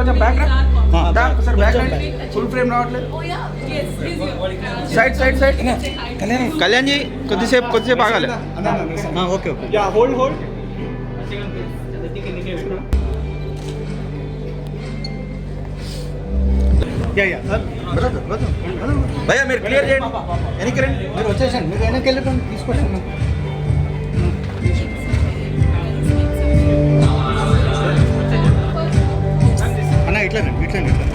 కొంచెం బ్యాక్ రా ఒకసారి బ్యాక్ రండి. ఫుల్ ఫ్రేమ్ రావట్లేదు. Side side side. Kalyan ji కొద్దిసేపు ఆగాలి. Okay okay. Yeah hold hold. భయ్యా మీరు క్లియర్ చేయండి. వెనక్కి రండి. మీరు వచ్చేసండి, మీరు వెనక్కి వెళ్ళిపోండి, తీసుకొచ్చాను. అన్న ఇట్లానండి ఇట్లాండి ఇట్లా.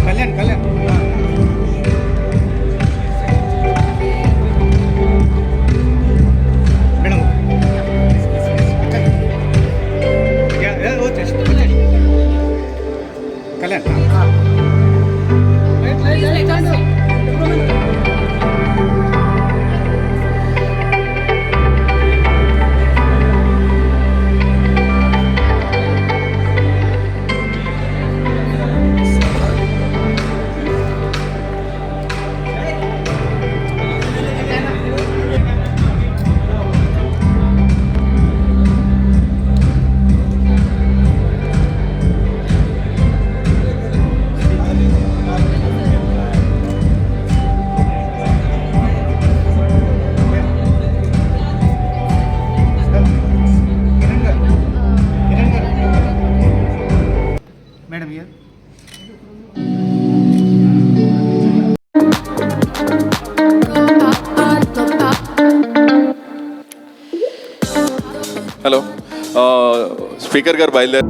కళ్యాణ్ కళ్యాణ్ మేడం వచ్చేసి Kalyan madam year hello speaker గారు బయలుదేరి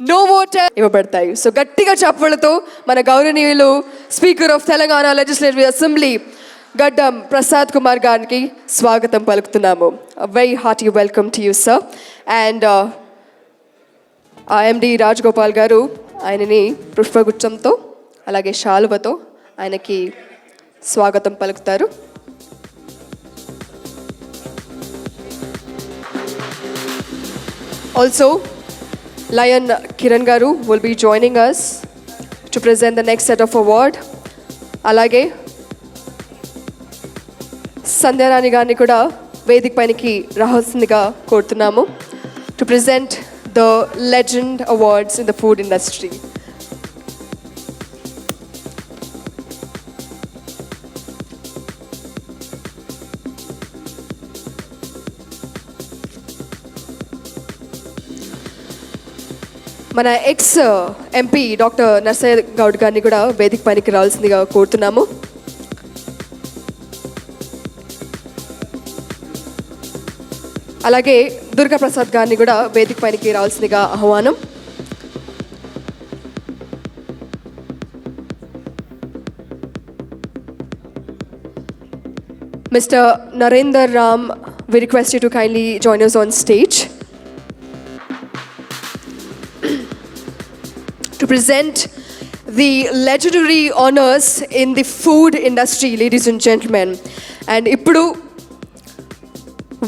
నో ఓటర్ ఇవ్వబడతాయి. సో గట్టిగా చప్పలతో మన గౌరవనీయులు speaker of Telangana legislative assembly Gaddam Prasad Kumar గారికి స్వాగతం పలుకుతున్నాము. Very hearty welcome to you sir. And MD Rajagopal గారు ఆయనని పుష్పగుచ్చంతో అలాగే శాలువతో ఆయనకి స్వాగతం పలుకుతారు. Also, Lion Kiran Garu will be joining us to present the next set of award. Alage Sandhya Rani Garni kuda Vedic painiki rahalsindiga korutunnamu to present the Legend Awards in the food industry. మన ex MP doctor Narsaiah Goud గారిని కూడా వేదిక పైకి రావాల్సిందిగా కోరుతున్నాము. అలాగే దుర్గా ప్రసాద్ గారిని కూడా వేదిక పైకి రావాల్సిందిగా ఆహ్వానం. Mister Narender Ram, we request you to kindly join us on stage to present the legendary honors in the food industry, ladies and gentlemen. And ippudu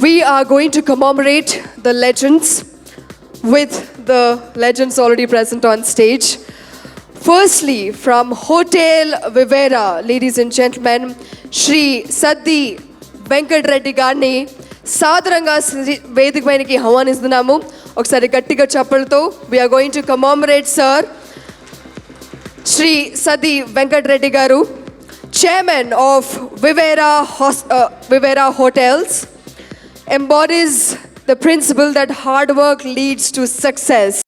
we are going to commemorate the legends with the legends already present on stage. Firstly, from Hotel Vivera, ladies and gentlemen, Shri Saddi Venkat Reddy Garni సాదరంగా వేదిక పైనకి ఆహ్వానిస్తున్నాము. ఒకసారి గట్టిగా చప్పలతో we are going to commemorate sir Shri Saddi Venkat Reddy Garu, chairman of Vivera Hotels, embodies the principle that hard work leads to success,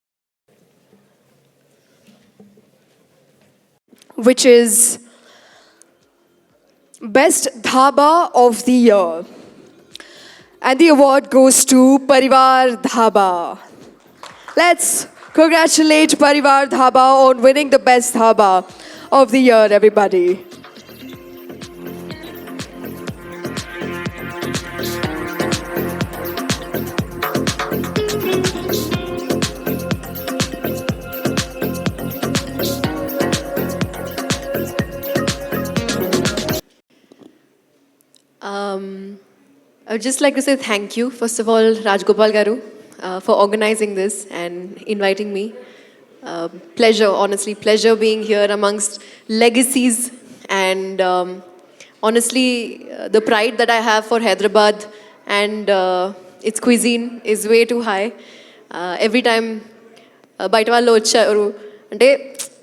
which is best dhaba of the year. And the award goes to Parivar Dhaba. Let's congratulate Parivar Dhaba on winning the best dhaba of the year, everybody. I would just like to say thank you, first of all, Rajgopal Garu, for organizing this and inviting me. Pleasure, honestly, pleasure being here amongst legacies and honestly, the pride that I have for Hyderabad and its cuisine is way too high. Every time bite vallu vacharu ante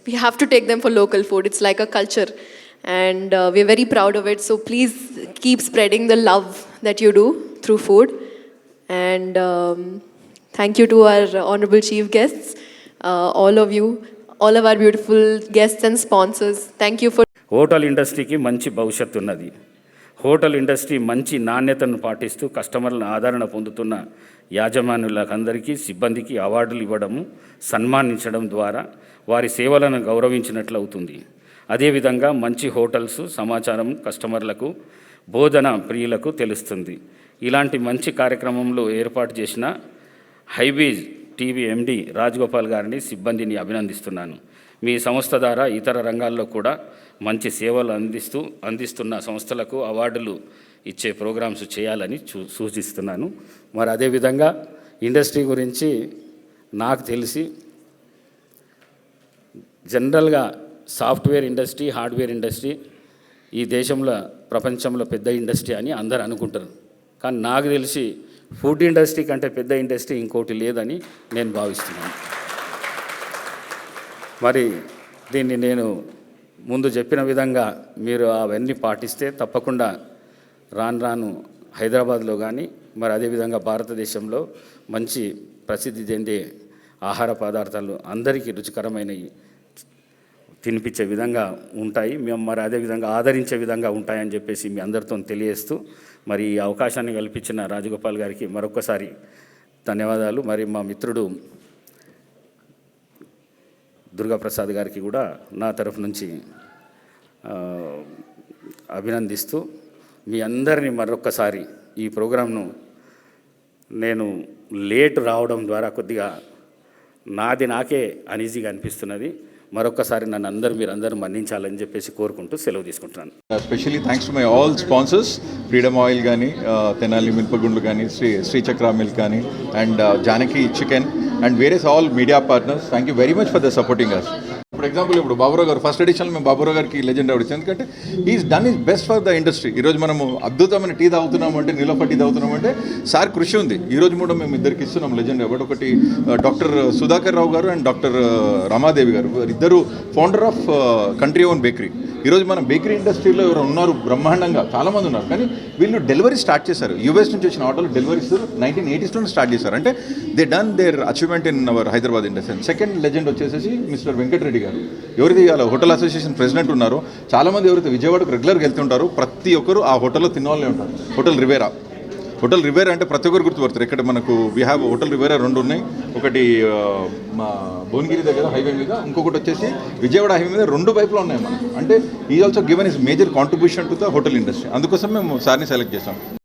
we have to take them for local food. It's like a culture. And we're very proud of it. So please keep spreading the love that you do through food. And thank you to our honorable chief guests, all of you, all of our beautiful guests and sponsors. Thank you for hotel ఇండస్ట్రీకి మంచి భవిష్యత్తు ఉన్నది. Hotel industry మంచి నాణ్యతను పాటిస్తూ కస్టమర్లను ఆదరణ పొందుతున్న యాజమానులందరికీ సిబ్బందికి అవార్డులు ఇవ్వడము, సన్మానించడం ద్వారా వారి సేవలను గౌరవించినట్లు అవుతుంది. అదేవిధంగా మంచి హోటల్స్ సమాచారం కస్టమర్లకు, బోధన ప్రియులకు తెలుస్తుంది. ఇలాంటి మంచి కార్యక్రమంలో ఏర్పాటు చేసిన హైబీజ్ టీవీ ఎండి రాజగోపాల్ గారిని, సిబ్బందిని అభినందిస్తున్నాను. మీ సంస్థ ద్వారా ఇతర రంగాల్లో కూడా మంచి సేవలు అందిస్తున్న సంస్థలకు అవార్డులు ఇచ్చే ప్రోగ్రామ్స్ చేయాలని సూచిస్తున్నాను. మరి అదేవిధంగా ఇండస్ట్రీ గురించి నాకు తెలిసి జనరల్గా సాఫ్ట్వేర్ ఇండస్ట్రీ, హార్డ్వేర్ ఇండస్ట్రీ ఈ దేశంలో ప్రపంచంలో పెద్ద ఇండస్ట్రీ అని అందరు అనుకుంటారు. కానీ నాకు తెలిసి ఫుడ్ ఇండస్ట్రీ కంటే పెద్ద ఇండస్ట్రీ ఇంకోటి లేదని నేను భావిస్తున్నాను. మరి దీన్ని నేను ముందు చెప్పిన విధంగా మీరు అవన్నీ పాటిస్తే తప్పకుండా రాను హైదరాబాద్లో కానీ మరి అదేవిధంగా భారతదేశంలో మంచి ప్రసిద్ధి చెందే ఆహార పదార్థాలు అందరికీ రుచికరమైనవి తినిపించే విధంగా ఉంటాయి. మేము మరి అదేవిధంగా ఆదరించే విధంగా ఉంటాయని చెప్పేసి మీ అందరితో తెలియజేస్తూ మరి ఈ అవకాశాన్ని కల్పించిన రాజగోపాల్ గారికి మరొకసారి ధన్యవాదాలు. మరి మా మిత్రుడు దుర్గాప్రసాద్ గారికి కూడా నా తరఫు నుంచి అభినందిస్తూ మీ అందరినీ మరొక్కసారి ఈ ప్రోగ్రాంను నేను లేట్ రావడం ద్వారా కొద్దిగా నాకే అనీజీగా అనిపిస్తున్నది. మరొక్కసారి నన్ను మీరందరూ మన్నించాలని చెప్పేసి కోరుకుంటూ సెలవు తీసుకుంటున్నాను. Specially thanks to my all sponsors, freedom oil కానీ, తెనాలి మిల్పగుండ్లు కానీ, శ్రీచక్ర మిల్క్ కానీ, and Janaki chicken, and various all media partners. Thank you very much for the supporting us. For example ఇప్పుడు బాబురావు గారు ఫస్ట్ ఎడిషన్లో మేము బాబురావు గారికి లెజెండ్ అవ్వచ్చు, ఎందుకంటే is done is best for the industry. ఈరోజు మనము అద్భుతమైన టీ తాగుతున్నామంటే, నీలోఫర్ టీ తాగుతున్నామంటే సార్ కృషి ఉంది. ఈరోజు కూడా మేము ఇద్దరికి ఇస్తున్నాం లెజెండ్ అవార్డు. ఒకటి డాక్టర్ సుధాకర్ రావు గారు అండ్ డాక్టర్ రమాదేవి గారు, ఇద్దరు founder of country own bakery. ఈరోజు మన బేకరీ ఇండస్ట్రీలో ఎవరు ఉన్నారు బ్రహ్మాండంగా చాలామంది ఉన్నారు, కానీ వీళ్ళు డెలివరీ స్టార్ట్ చేశారు. యూఎస్ నుంచి వచ్చిన ఆర్డర్లు డెలివరీస్ 1980s స్టార్ట్ చేశారు. అంటే they done their achievement in our Hyderabad industry. Second legend వచ్చేసి మిస్టర్ వెంకటరెడ్డి గారు, ఎవరిది హోటల్ అసోసియేషన్ ప్రెసిడెంట్ ఉన్నారు. చాలామంది ఎవరైతే విజయవాడకు రెగ్యులర్గా వెళ్తుంటారు, ప్రతి ఒక్కరు ఆ హోటల్లో తిన్నవాళ్ళే ఉంటారు. హోటల్ రివేరా అంటే ప్రతి ఒక్కరు గుర్తుపడతారు. ఇక్కడ మనకు వీ హ్యావ్ హోటల్ రివేరా 2 ఉన్నాయి. ఒకటి మా భువనగిరి దగ్గర హైవే మీద, ఇంకొకటి వచ్చేసి విజయవాడ హైవే మీద. 2 వైపులో ఉన్నాయి మనకు. అంటే ఈ also given is major contribution to the hotel industry. అందుకోసం మేము సార్ని సెలెక్ట్ చేసాం.